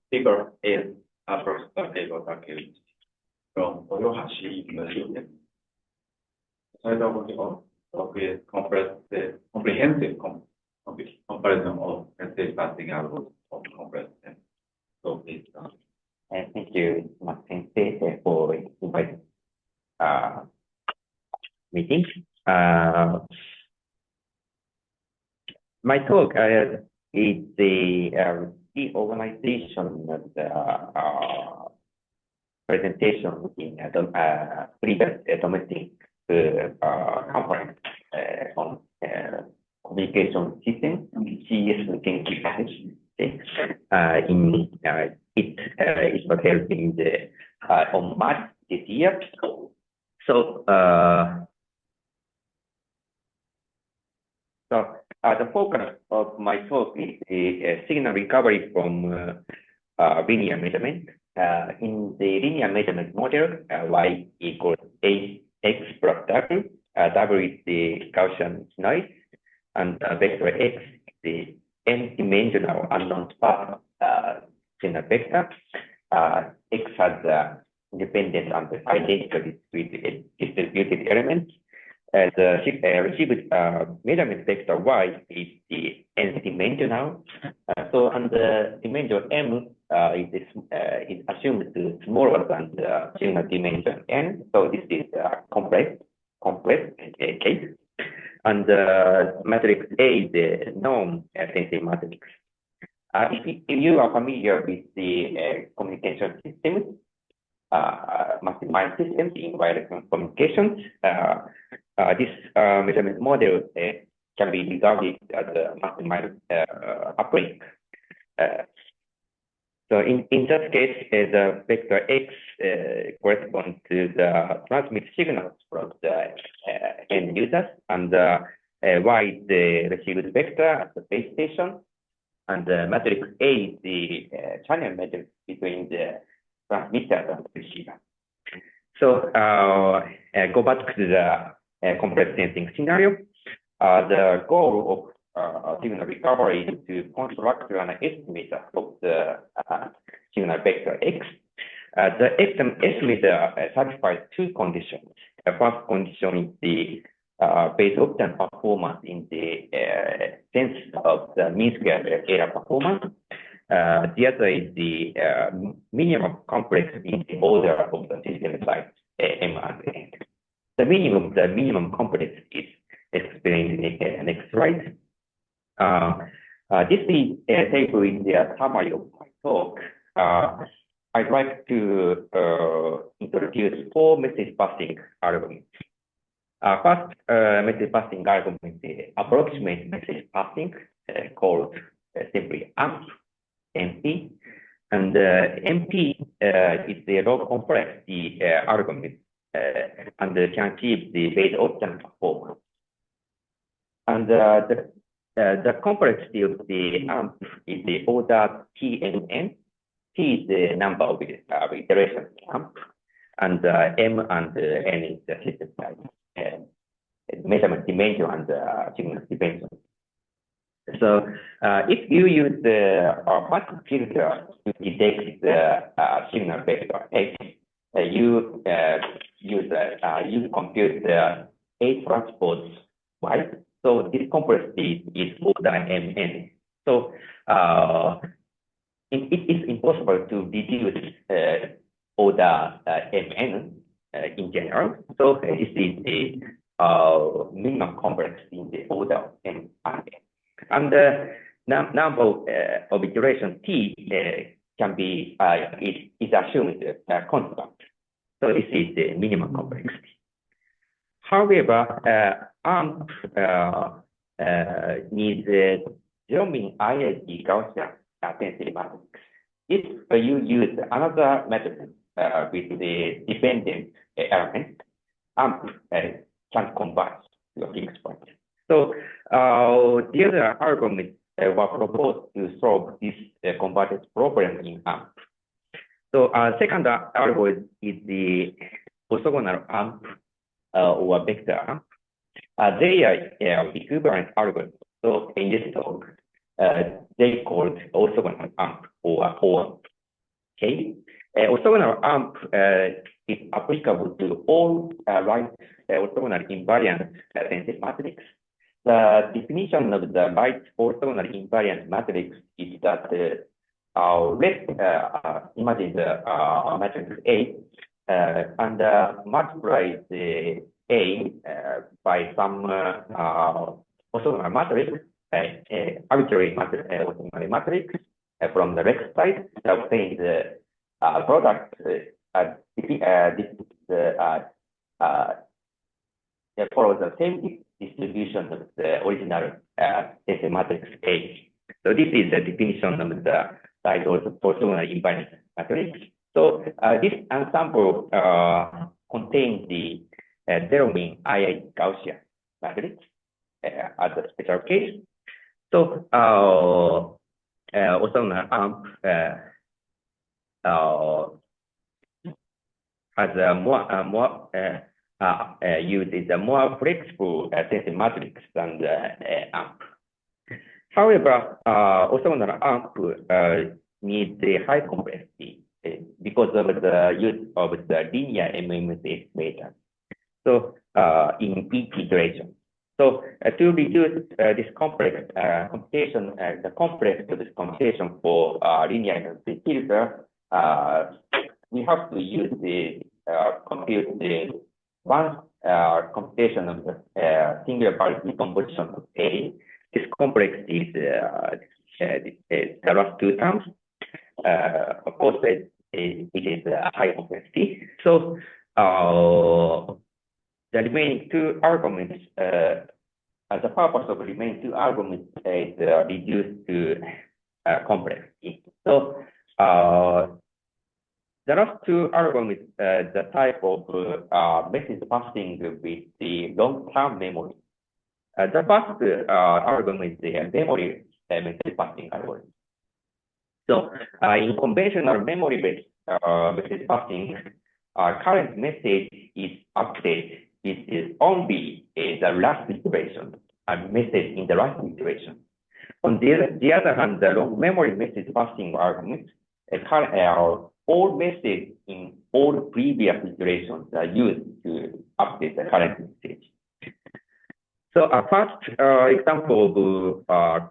Speaker is Professor Keigo Takeuchi from Toyohashi University. Slide of is comprehensive comparison of message passing algorithms of comparison. So please. Thank you, Sensei, for inviting meeting. My talk is the reorganization of the presentation in previous domestic conference on communication system, CS研究it was held in on March this year. So the focus of my talk is the signal recovery from linear measurement. In the linear measurement model, y equals x plus w. W is the Gaussian noise, and vector x is the n-dimensional unknown path signal vector. X has independent and identical distributed elements. The received measurement vector y is the n-dimensional. So on the dimension m is assumed to be smaller than the signal dimension n. So this is a complex case. And the matrix A is the non-tensor matrix. If you are familiar with the communication systems, maximized systems in wireless communications, this measurement model can be regarded as a maximized uplink. So in that case, the vector x corresponds to the transmit signals from the end users, and y is the received vector at the base station, and the matrix A is the channel matrix between the transmitter and the receiver. So go back to the complex sensing scenario. The goal of signal recovery is to construct an estimator of the signal vector x. The estimator satisfies two conditions. The first condition is the base optimum performance in the sense of the mean square error performance. The other is the minimum complex in the order of the system size m and n. The meaning of the minimum complex is explained in the next slide. This is a table in the summary of my talk. I'd like to introduce four message passing algorithms. First message passing algorithm is the approximate message passing called simply AMP, MP. And MP is the low complexity algorithm and can achieve the base optimum performance. And the complexity of the AMP is the order TNN. T is the number of iterations AMP, and M and N is the system size, measurement dimension and signal dimension. So if you use the matrix filter to detect the signal vector X, you compute the A transpose Y. So this complexity is order Mn. So it is impossible to reduce order Mn in general. So this is the minimum complexity in the order of M and N. And the number of iterations T can be is assumed constant. So this is the minimum complexity. However, AMP needs Zooming IIT Gaussian tensor matrix. If you use another method with the dependent element, AMP can converge to a fixed point. So the other algorithms were proposed to solve this convergence problem in AMP. So second algorithm is the orthogonal AMP or vector AMP. They are equivalent algorithms So in this talk, they called orthogonal amp or OAMP. Okay, orthogonal amp is applicable to all right orthogonal invariant density matrix. The definition of the right orthogonal invariant matrix is that let's imagine the matrix A and multiply the A by some orthogonal matrix, arbitrary orthogonal matrix from the left side to obtain the product. Follows the same distribution of the original density matrix A. So this is the definition of the right orthogonal invariant matrix. So this ensemble contains the zero-mean II Gaussian matrix as a special case. So orthogonal amp has uses a more flexible density matrix than the amp. However, orthogonal amp needs a high complexity because of the use of the linear MMC estimator. So in each iteration. So to reduce this complex computation, the complex of this computation for linear MMC filter, we have to use the compute the one computation of the singular variable decomposition of A. This complex is the last two terms. Of course, it is a high complexity. So the remaining two arguments, the purpose of the remaining two arguments is reduced to complexity. So the last two arguments, the type of message passing with the long-term memory. The first argument is the memory message passing algorithm. So in conventional memory-based message passing, current message is updated with only the last iteration, a message in the last iteration. On the other hand, the long memory message passing arguments, all messages in all previous iterations are used to update the current message. So a first example of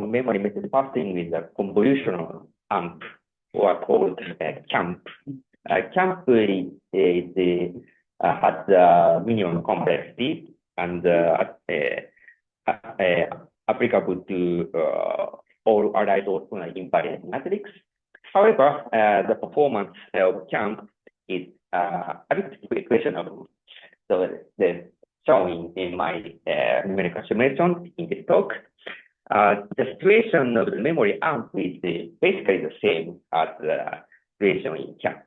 memory message passing is a convolutional AMP, or called CAMP. CAMP has a minimum complexity and applicable to all right orthogonal invariant matrix. However, the performance of CAMP is a bit questionable. So the showing in my numerical simulation in this talk, the situation of the memory AMP is basically the same as the situation in CAMP.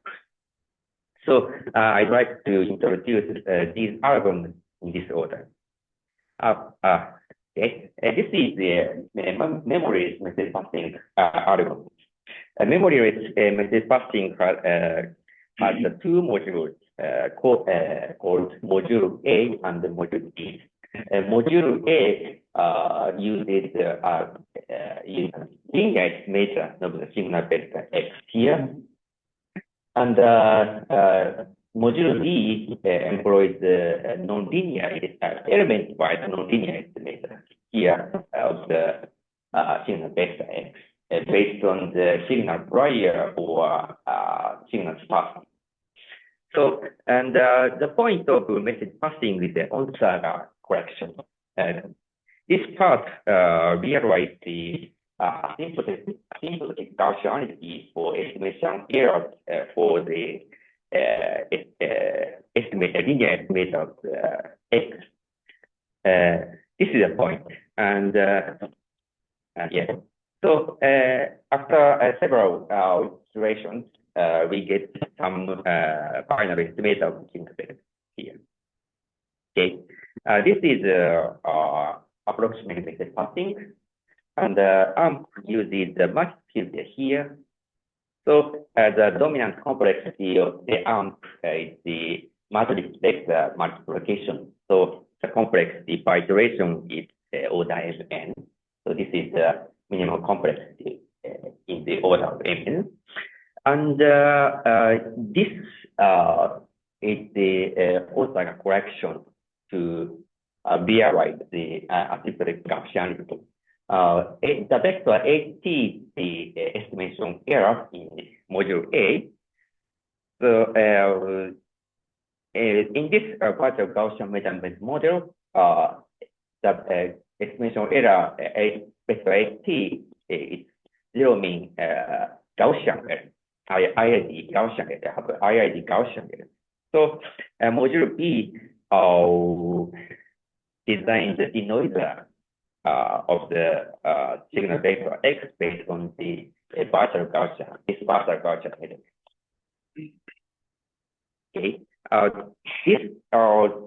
So I'd like to introduce these arguments in this order. Okay. This is the memory message passing algorithm. Memory message passing has two modules called module A and module B. Module A uses linear estimator of the signal vector X here. And module B employs non-linear element-wise non-linear estimator here of the signal vector X based on the signal prior or signal passing. So, and the point of message passing is the on-saga correction. This part realizes the symptomatic Gaussianity for estimation errors for the linear estimator of X. This is the point. And yeah. So after several iterations, we get some final estimator of signal vector here. Okay. This is approximate message passing. And AMP uses the matrix filter here. So the dominant complexity of the AMP is the matrix vector multiplication. So the complexity by iteration is order mn. So this is the minimum complexity in the order of mn. And this is the Osaka correction to realize the asymptotic Gaussianity. The vector AT is the estimation error in module A. So in this virtual Gaussian measurement model, the estimation error vector AT is zero mean Gaussian error. IID Gaussian error, have IID Gaussian error. So module B designed the denoiser of the signal vector X based on the virtual Gaussian, this virtual Gaussian error. Okay. This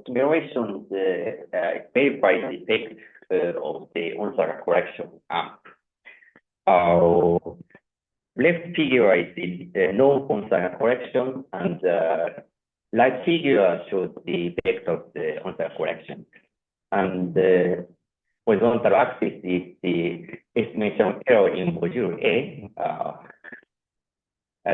simulation verifies the effect of the Osaka correction amp. Left figure is the non-Osaka correction, and right figure shows the effect of the Osaka correction. And the horizontal axis is the estimation error in module A,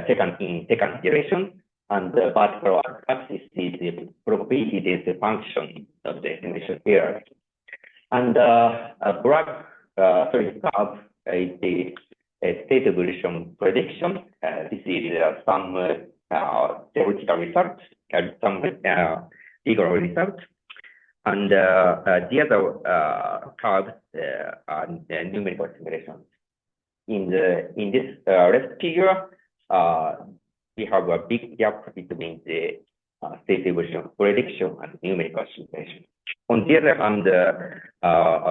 second iteration, and the vertical axis is the probability density function of the estimation error. And a black curve is the state evolution prediction. This is some theoretical result, some legal result. And the other curves are numerical simulations. In this left figure, we have a big gap between the state evolution prediction and numerical simulation. On the other hand,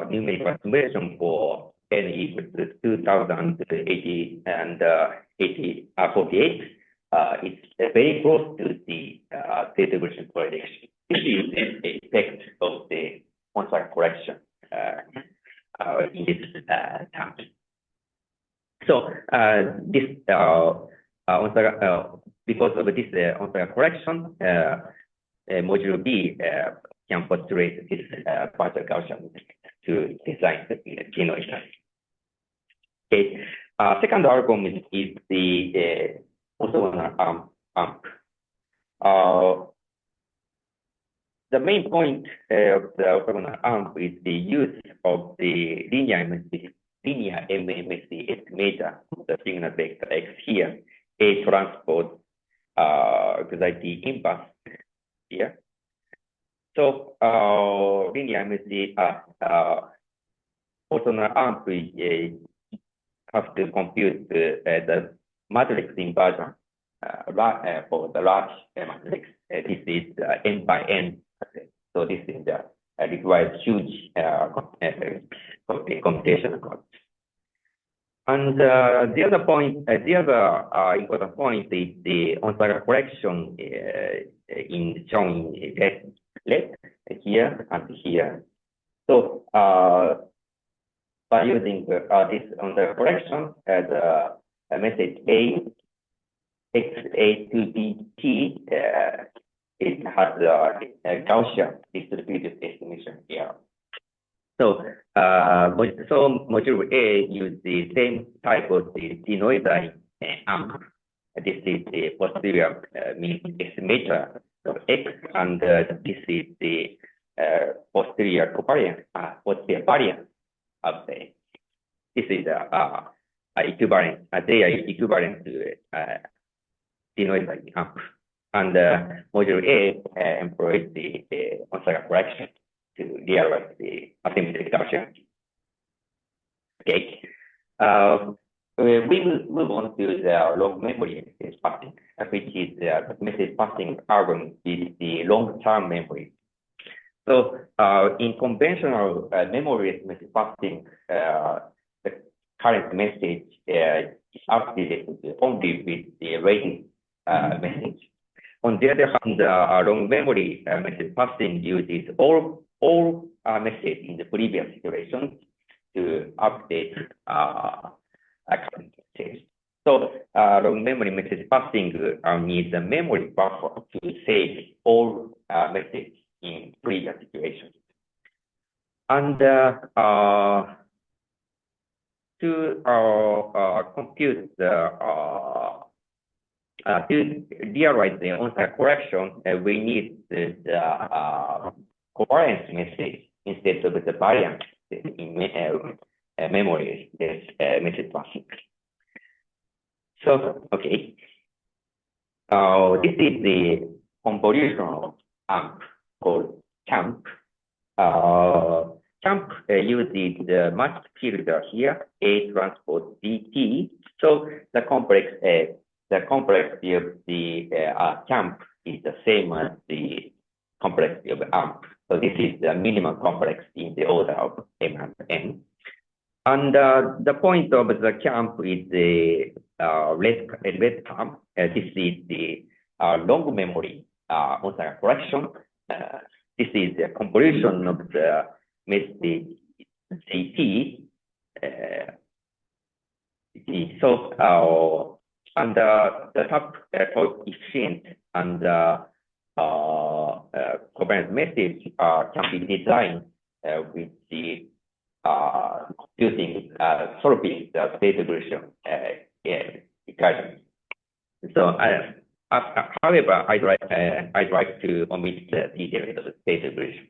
numerical simulation for n equals to 2080 and 48 is very close to the state evolution prediction. This is the effect of the Osaka correction in this term. So this because of this Osaka correction, module B can postulate this partial Gaussian to design the denoiser. Okay. Second argument is the orthogonal amp. The main point of the orthogonal amp is the use of the linear MMSE estimator of the signal vector X here, A transpose anxiety inverse here. So linear MMSE orthogonal amp have to compute the matrix inversion for the large matrix. This is n by n. So this is requires huge computation cost. And the other point, the other important point is the Osaka correction in shown in red here and here. So by using this Osaka correction as a message A, XA to BT, it has a Gaussian distributed estimation error. So, module A uses the same type of the denoiser amp. This is the posterior mean estimator of X, and this is the posterior covariance, posterior variance of the. This is equivalent. They are equivalent to denoiser amp. And module A employs the Osaka correction to realize the asymmetric Gaussian. Okay. We will move on to the long memory message passing, which is the message passing algorithm is the long-term memory. So in conventional memory message passing, the current message is updated only with the waiting message. On the other hand, long memory message passing uses all message in the previous iteration to update current message. So long memory message passing needs a memory buffer to save all message in previous iteration. And to compute to realize the on-site correction, we need the covariance message instead of the variance in memory, this message passing. So, okay. This is the convolutional AMP called CAMP. CAMP uses the matched field here, A transpose DT. So the complexity of the CAMP is the same as the complexity of AMP. So this is the minimum complexity in the order of M and N. And the point of the CAMP is the red term. This is the long memory on-site correction. This is the convolution of the message CT. So, and the top coefficient and covariance message can be designed with the using solving the state evolution equation. So, however, I'd like to omit the details of the state evolution.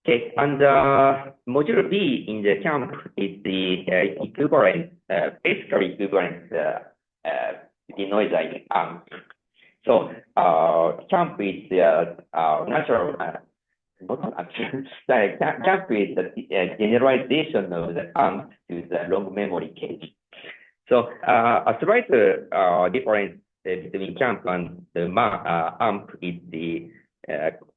Okay, and module B in the CAMP is the equivalent, basically equivalent denoiser AMP. So CAMP is natural, not actually, CAMP is the generalization of the AMP to the long memory case. So a slight difference between CAMP and the AMP is the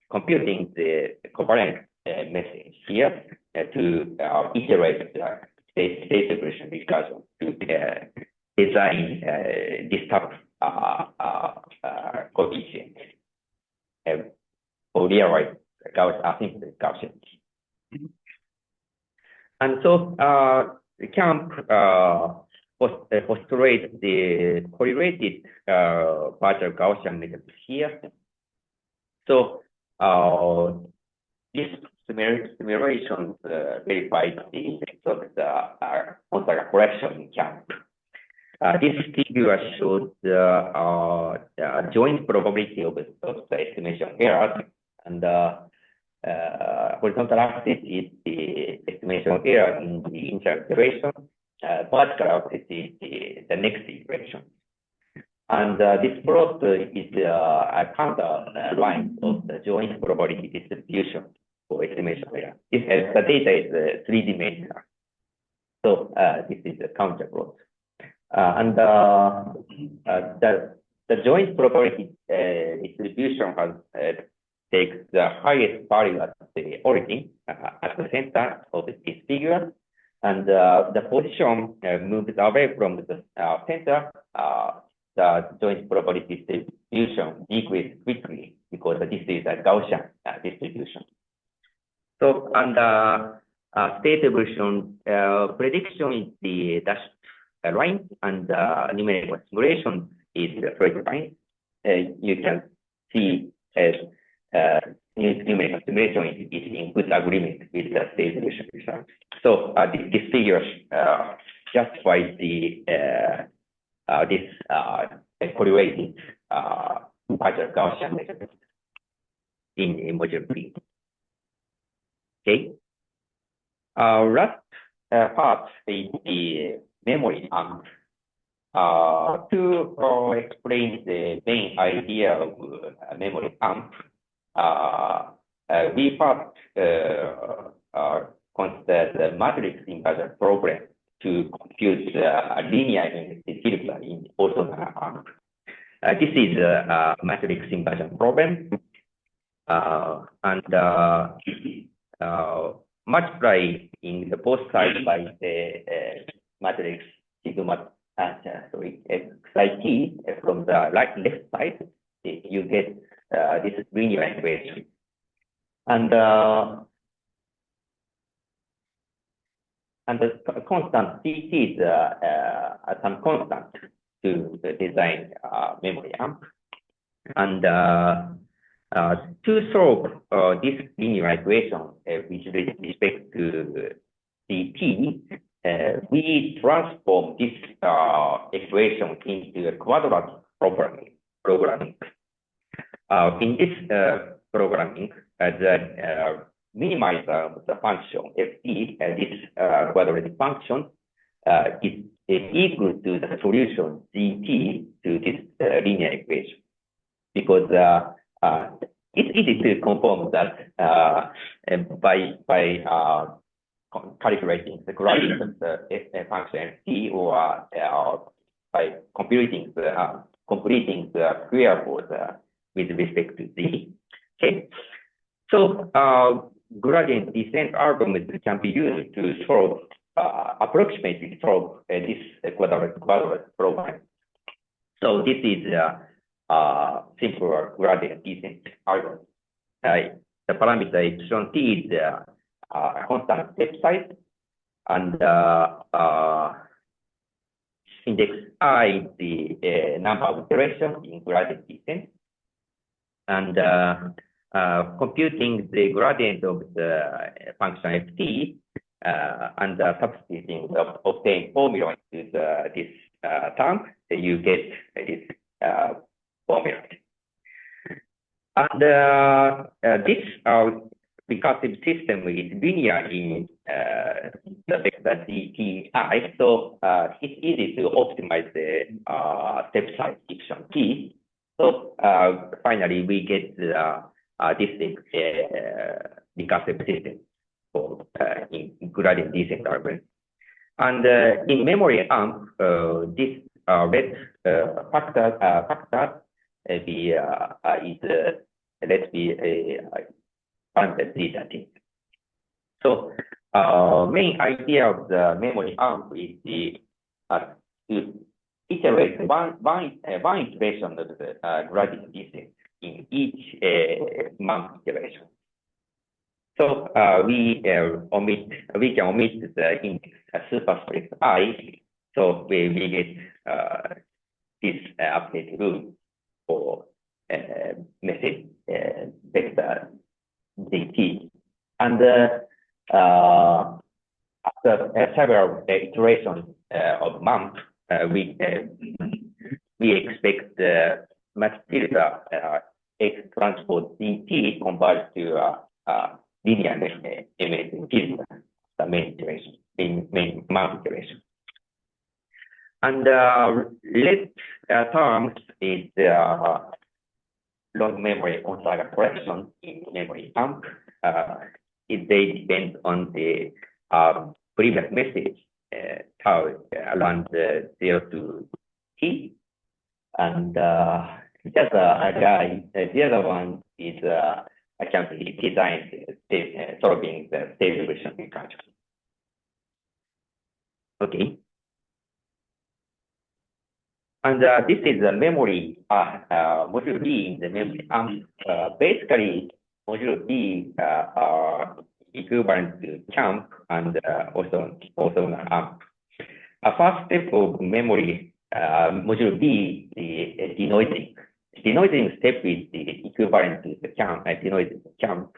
computing the covariance message here to iterate the state evolution discussion to design this type coefficient or realize asymptotic Gaussian. And so CAMP postulates the correlated partial Gaussian method here. So this simulation verifies the effect of the on-site correction in CAMP. This figure shows the joint probability of the estimation errors, and horizontal axis is the estimation error in the initial iteration. Vertical axis is the next iteration. And this plot is a counter line of the joint probability distribution for estimation error. The data is three-dimensional. So this is a counter plot. And the joint probability distribution has takes the highest value at the origin, at the center of this figure, and the position moves away from the center. The joint probability distribution decreases quickly because this is a Gaussian distribution. So, and state evolution prediction is the dashed line, and numerical simulation is the straight line. You can see numerical simulation is in good agreement with the state evolution result. So this figure justifies the this correlated partial Gaussian method in module B. Okay. Last part is the memory AMP. To explain the main idea of memory AMP, we first consider the matrix inversion problem to compute linear filter in orthogonal AMP. This is a matrix inversion problem, and multiplying the both sides by the matrix sigma xit from the left side, you get this linear equation. And the constant CT is some constant to design memory AMP. And To solve this linear equation with respect to dt, we transform this equation into a quadratic programming. In this programming, the minimizer of the function ft, this quadratic function, is equal to the solution gt to this linear equation, because it's easy to confirm that by calculating the gradient of the function ft, or by completing the square with respect to z. Okay, so gradient descent algorithm can be used to solve approximately solve this quadratic problem. So this is simple gradient descent algorithm. The parameter epsilon t is constant step size, and index I is the number of iterations in gradient descent, and computing the gradient of the function ft and substituting the obtained formula into this term, you get this formula. And this recursive system is linear in the vector dti, so it's easy to optimize the step size epsilon t. So finally, we get this recursive system for in gradient descent algorithm. And in memory AMP, this red factor is let's be parameter theta t. So main idea of the memory AMP is to iterate one iteration of the gradient descent in each month iteration. So we can omit the index superscript I, so we get this updated rule for message vector dt, and after several iterations of month, we expect much filter x transpose dt converged to linear filter, the main iteration, main month iteration. And red terms is long memory on-target correction in memory AMP. They depend on the previous message tau around 0 to t, and the other one is can be designed solving the state evolution mechanics. Okay. And this is the memory module B in the memory AMP. Basically, module B are equivalent to CAMP and also AMP. First step of memory module B is denoising. Denoising step is the equivalent to the CAMP, denoising CAMP.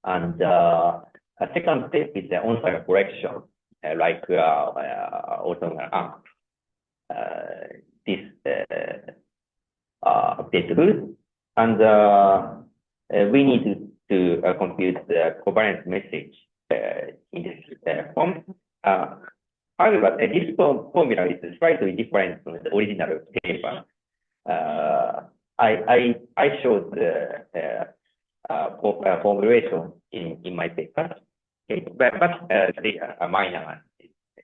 And a second step is the on-target correction, like also AMP. This update rule, and we need to compute the covariance message in this form. However, this formula is slightly different from the original paper. I showed the formulation in my paper, okay, but they are minor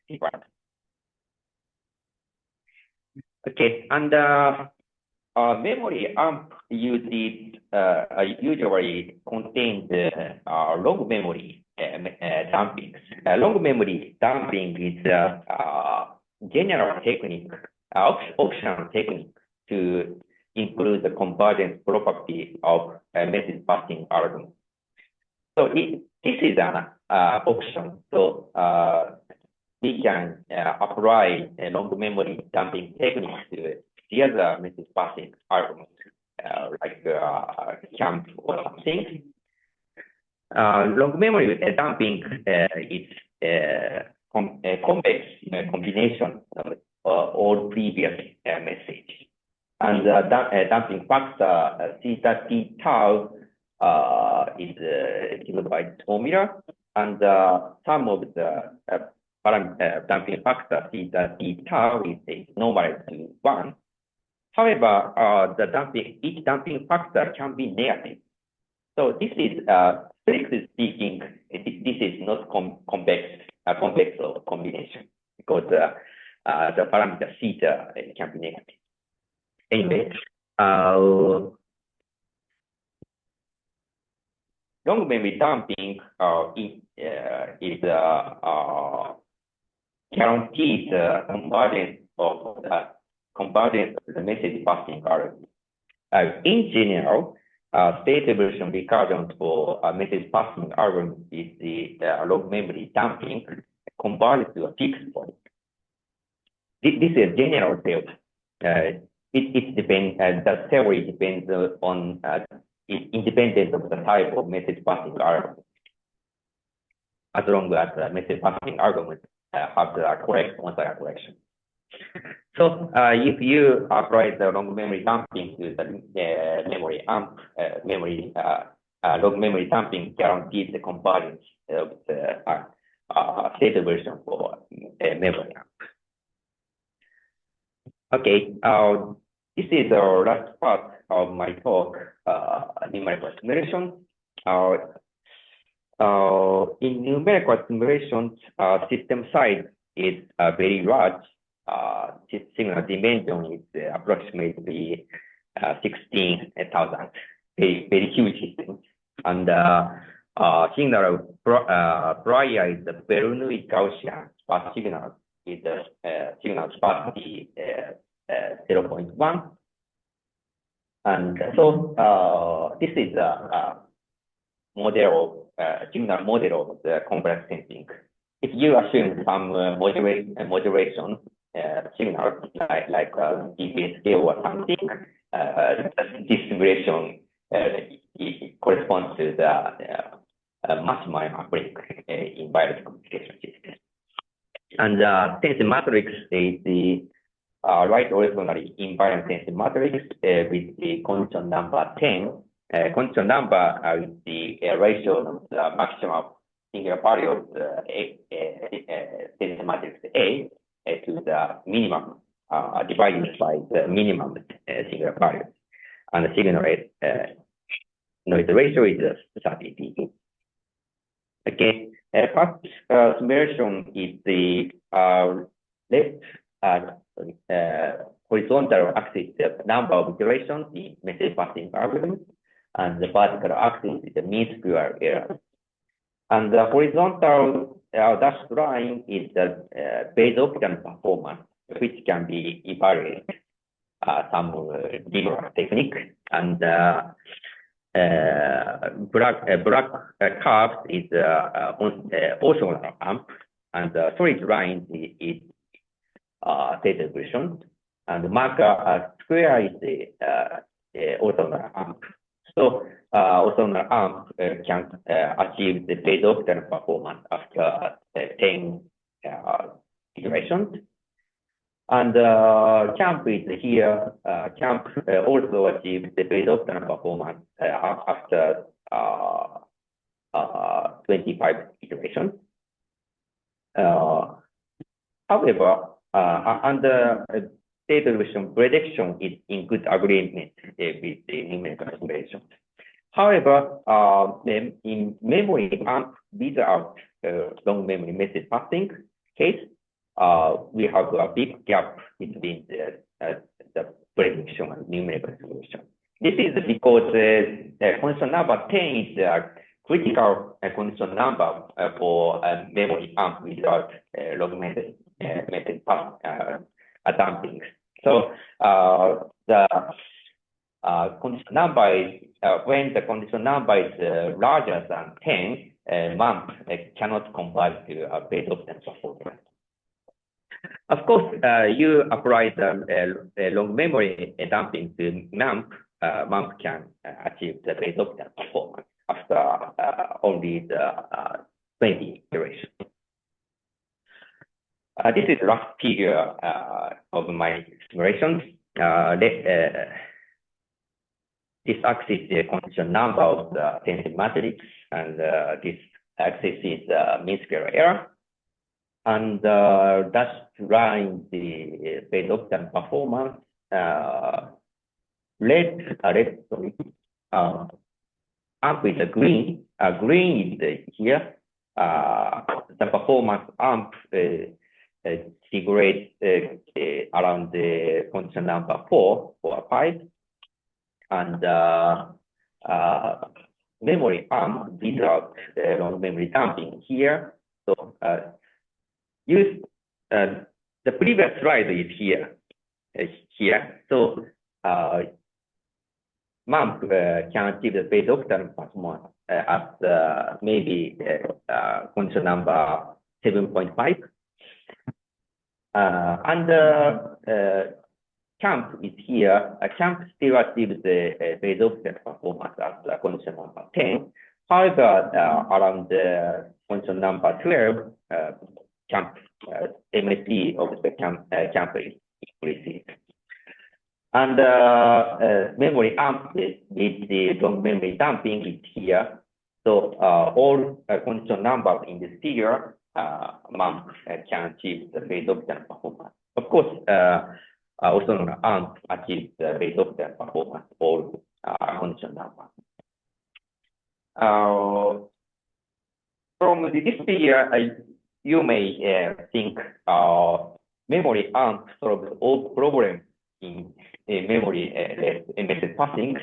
difference. Okay, and memory AMP uses usually contains long memory dumping. Long memory dumping is a general technique, optional technique to include the convergence property of message passing algorithm. So this is an option. So we can apply a long memory dumping technique to the other message passing algorithm. like camp or something. Long memory dumping is a complex combination of all previous message. And dumping factor theta t tau is given by this formula, and sum of the dumping factor theta t tau is normalized to 1. However, each dumping factor can be negative. So this is, strictly speaking, this is not complex or combination, because the parameter theta can be negative. Anyway, long memory dumping is guarantees convergence of the message passing algorithm. In general, state evolution recursion for message passing algorithm is the long memory dumping converged to a fixed point. This is a general theory. It depends. The theory depends on independent of the type of message passing algorithm. As long as the message passing algorithm have the correct one-side correction. So if you apply the long memory dumping to the memory amp, long memory dumping guarantees the convergence of the state version for memory amp. Okay, this is the last part of my talk, numerical simulation. In numerical simulations, system size is very large. Signal dimension is approximately 16,000, very huge system. And signal prior is the Bernoulli Gaussian sparse signal with the signal sparsity 0.1. And so this is a model, signal model of the complex sensing. If you assume some moderation signal like GPS scale or something, this simulation corresponds to the maximum break in wireless communication system. And sensing matrix is the right orthogonally invariant sensing matrix with the condition number 10. Condition number is the ratio of the maximum singular value of the sensing matrix A to the minimum divided by the minimum singular value. And the signal noise ratio is 30 dB. Okay, first simulation is the left horizontal axis, the number of iterations in message passing algorithm, and the vertical axis is the mean square error. And the horizontal dashed line is the base optical performance, which can be evaluated some different technique. And black curve is orthogonal amp, and the solid line is state evolution, and the marker square is the orthogonal amp. So orthogonal amp can achieve the base optical performance after 10 iterations. And CAMP is here. CAMP also achieves the base optical performance after 25 iterations. However, under state evolution prediction is in good agreement with the numerical simulation. However, in memory amp without long memory message passing case, we have a big gap between the prediction and numerical simulation. This is because condition number 10 is a critical condition number for memory amp without long message dumping. So the condition number is when the condition number is larger than 10, MAMP cannot converge to a base optical performance. Of course, you apply the long memory dumping to MAMP, MAMP can achieve the base optimal performance after only the 20 iterations. This is the rough figure of my simulations. This axis is the condition number of the tensor matrix, and this axis is mean square error. And dashed line the base optimal performance. Red, amp is the green. Green is here. The performance amp figures around the condition number 4 or 5. And memory amp without long memory damping here. So use the previous slide is here. So MAMP can achieve the base optimal performance at maybe condition number 7.5. And CAMP is here. CAMP still achieves the base optimal performance at condition number 10. However, around the condition number 12, CAMP MSE of the CAMP is increases. And memory amp with the long memory damping is here. So all condition numbers in this figure, MAMP can achieve the base optimal performance. Of course, also AMP achieves the base optimal performance, all condition numbers. From this figure, you may think memory AMP solves all problems in memory method passing.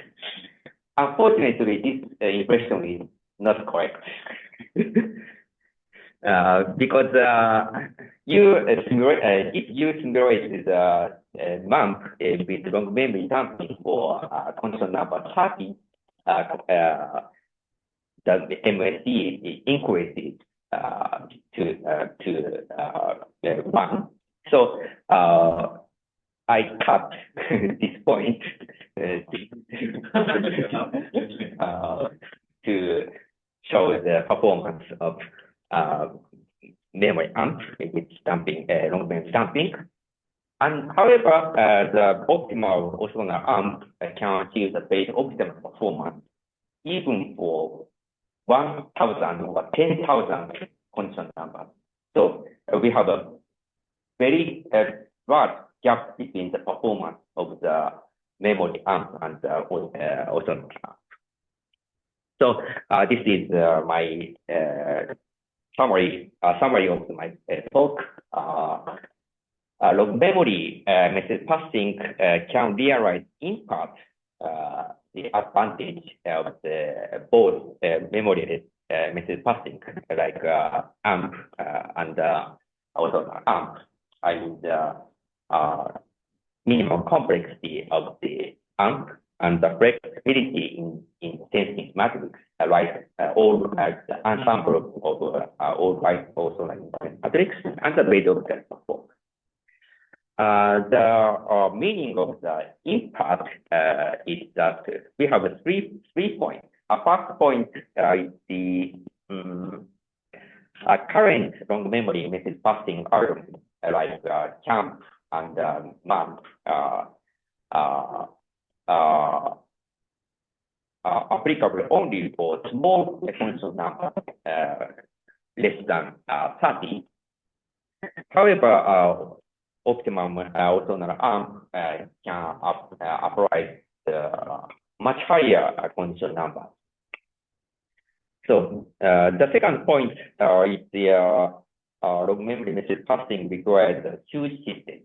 Unfortunately, this impression is not correct. Because if you simulate the MAMP with long memory damping for condition number 30, the MSE increases to 1. So I cut this point to show the performance of memory amp with damping, long memory damping. And however, the optimal orthogonal amp can achieve the base optimal performance even for 1,000 or 10,000 condition numbers. So we have a very large gap between the performance of the memory amp and the orthogonal amp. So this is my summary of my talk. Long memory method passing can realize in part the advantage of the both memory method passing, like AMP and also AMP. I mean minimum complexity of the AMP and the flexibility in sensing matrix, like all the ensemble of all right also like matrix and the base of the performance. The meaning of the impact is that we have 3 points. A first point is the current long memory method passing algorithm, like CAMP and MAMP, applicable only for small function number less than 30. However, optimum orthogonal AMP can apply much higher condition number. So the second point is the long memory method passing requires a huge system.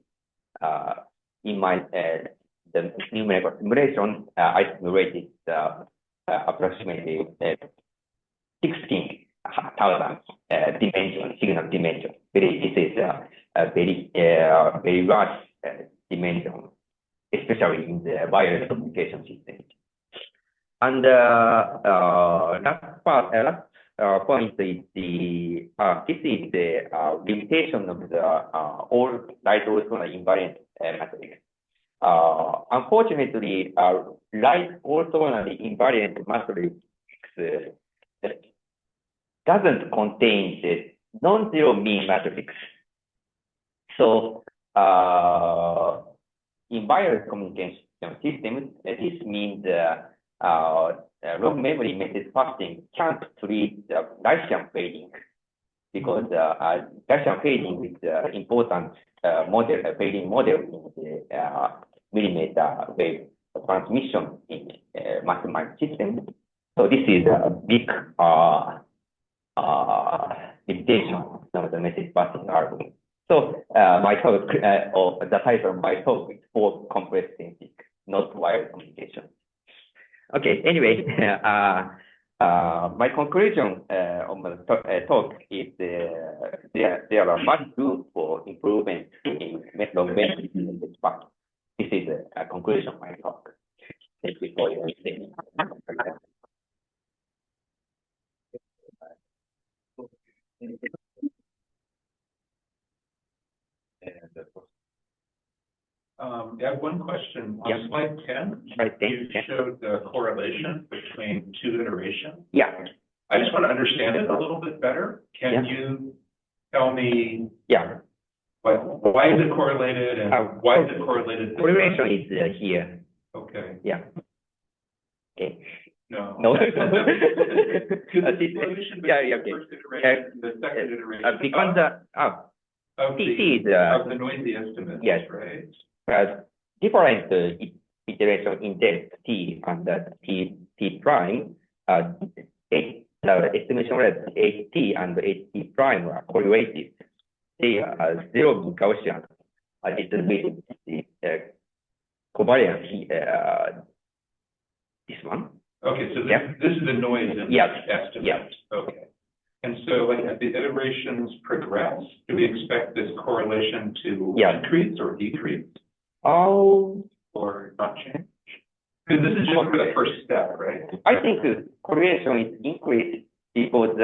In my the numerical simulation, I simulated approximately 16,000 dimension, signal dimension. This is a very large dimension, especially in the wireless communication system. And last point is the this is the limitation of the all right orthogonal invariant matrix. unfortunately, right orthogonally invariant matrix doesn't contain the non-zero mean matrix. So, in wireless communication systems, this means long memory method passing can't treat the Gaussian fading because Gaussian fading is important fading model in the millimeter wave transmission in mathematical systems. So this is a big limitation of the message passing algorithm. So my talk, or the title of my talk is for complex sensing, not wireless communication. Okay, anyway, my conclusion of my talk is there are much room for improvement in long memory message passing. This is a conclusion of my talk. Thank you for your listening. I have one question. On slide 10, you showed the correlation between two iterations. Yeah. I just want to understand it a little bit better. Can you tell me why is it correlated and why is it correlated? Correlation is here. Okay. Yeah. Okay. No. No. The correlation between the first iteration and the second iteration. Because of the noisy estimate, yes, right? Different iteration in depth T and T prime, the estimation rate HT and HT prime are correlated. They are zero Gaussian. It will be the covariance this one. Okay, so this is the noise in the estimate. Yes. Okay. And so, like, as the iterations progress, do we expect this correlation to increase or decrease? Oh, or not change? Because this is just for the first step, right? I think the correlation is increased because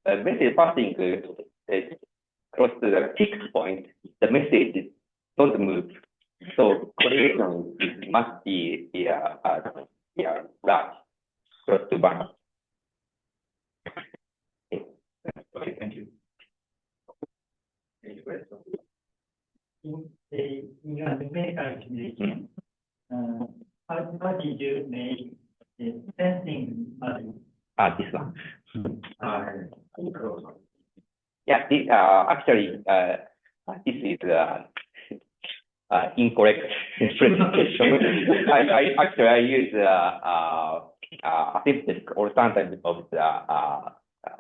message passing close to the fixed point, the message don't move. So correlation must be large, close to 1. Okay, thank you. In your numerical communication, how did you make the sensing model? This one. Actually, this is incorrect presentation. I use assisted alternative of the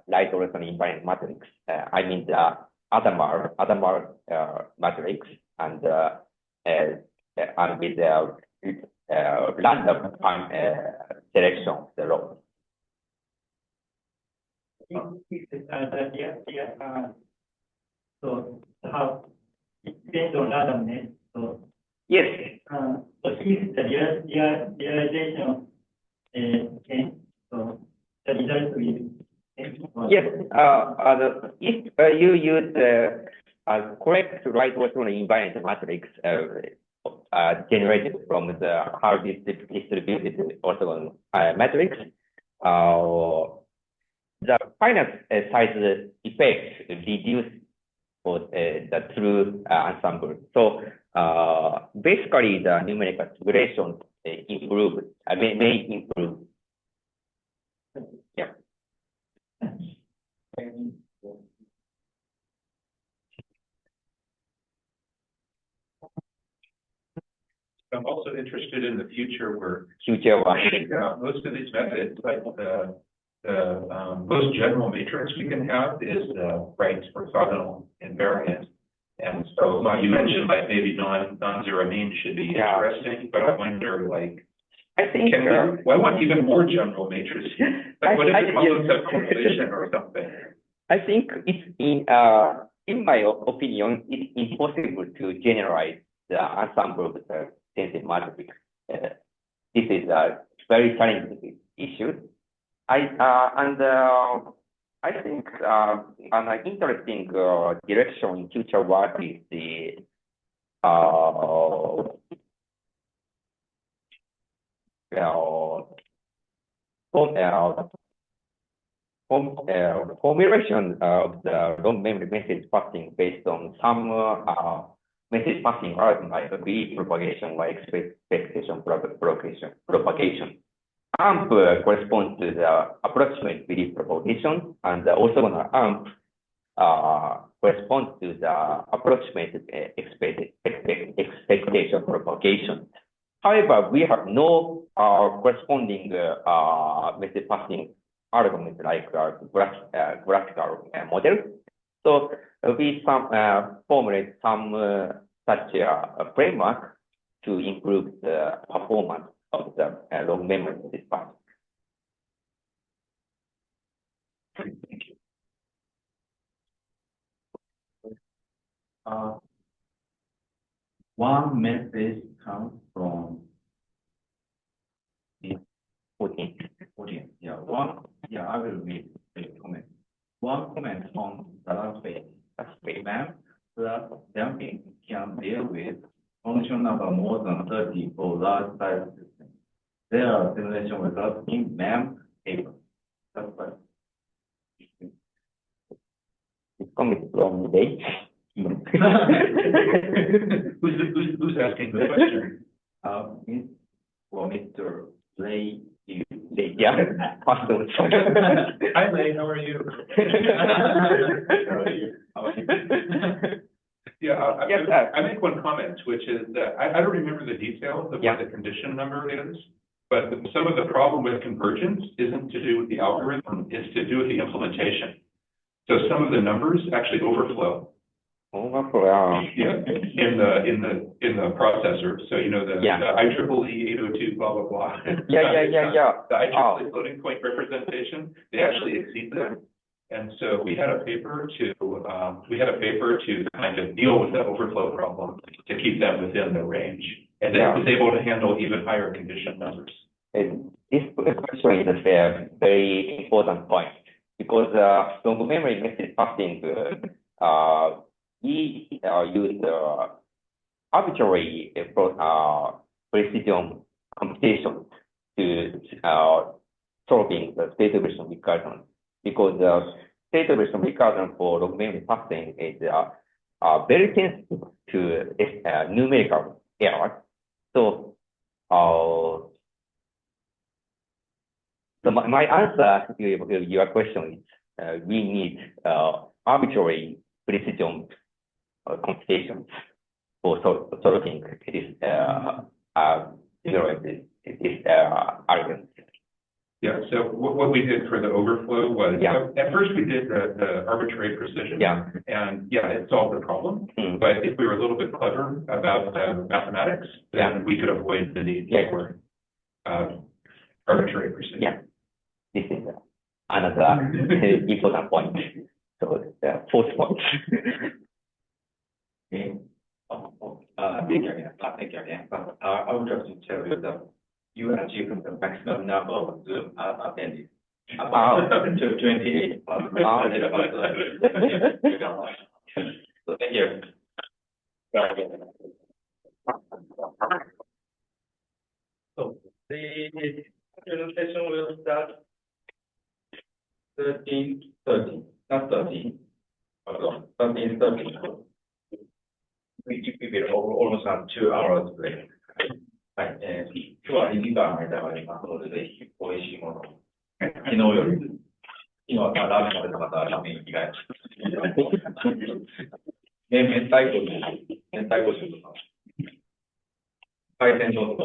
light orthogonal invariant matrix. I mean the Adamar matrix and with the random selection of the row. So how it depends on randomness. So yes. So if the realization change, so the result will change. Yes. If you use correct right orthogonal invariant matrix generated from the hard distributed orthogonal matrix, the finite size effect reduce for the true ensemble. So basically, the numerical integration improve may improve. Yeah. I'm also interested in the future where most of these methods, like the most general matrix we can have is right orthogonal invariant. And so you mentioned like maybe non-zero mean should be interesting, but I wonder like I think I want even more general matrices. Like what if it follows a correlation or something? I think it's in my opinion, it's impossible to generalize the ensemble of the sensing matrix. This is a very challenging issue. I think an interesting direction in future work is the formulation of the long memory message passing based on some message passing algorithm like belief propagation or expectation propagation. AMP corresponds to the approximate belief propagation, and the orthogonal AMP corresponds to the approximate expectation propagation. However, we have no corresponding message passing algorithms like graphical model. So we formulate some such a framework to improve the performance of the long memory message passing. Thank you. One message comes from 14. Yeah, I will read the comment. One comment on the last page. Ma'am, the dumping can deal with function number more than 30 for large size systems. There are simulation results in MEM paper. That's right. This comment from today. Who's asking the question? Mr. Lay. Yeah, awesome. Hi, Lay, how are you? Yeah, I make one comment, which is that I don't remember the details of what the condition number is, but some of the problem with convergence isn't to do with the algorithm, it's to do with the implementation. So some of the numbers actually overflow. Yeah, in the processor. So you know the IEEE 802 blah blah blah. Yeah. The IEEE floating point representation, they actually exceed them. And so we had a paper to kind of deal with the overflow problem to keep them within the range, and then it was able to handle even higher condition numbers. And this question is a very important point because long memory message passing. We use arbitrary precision computation to solving the state evolution recursion, because the state evolution recursion for long memory passing is very sensitive to numerical error. So, my answer to your question is we need arbitrary precision computations for solving this argument. Yeah, so what we did for the overflow was, at first we did the arbitrary precision, and it solved the problem. But if we were a little bit clever about mathematics, then we could avoid the need for arbitrary precision. Yeah, this is another important point. So the fourth point. Okay. Thank you again. I would just tell you that you achieved the maximum number of Zoom attendees. About 28. So thank you. So the presentation will start 13:30. Not 13. 13:30. We will almost have 2 hours left. はい、今日は2時間間がありますので、ぜひ美味しいものを、昨日より、今はラーメン食べた方はラーメン以外。明太子汁とか、海鮮丼とか。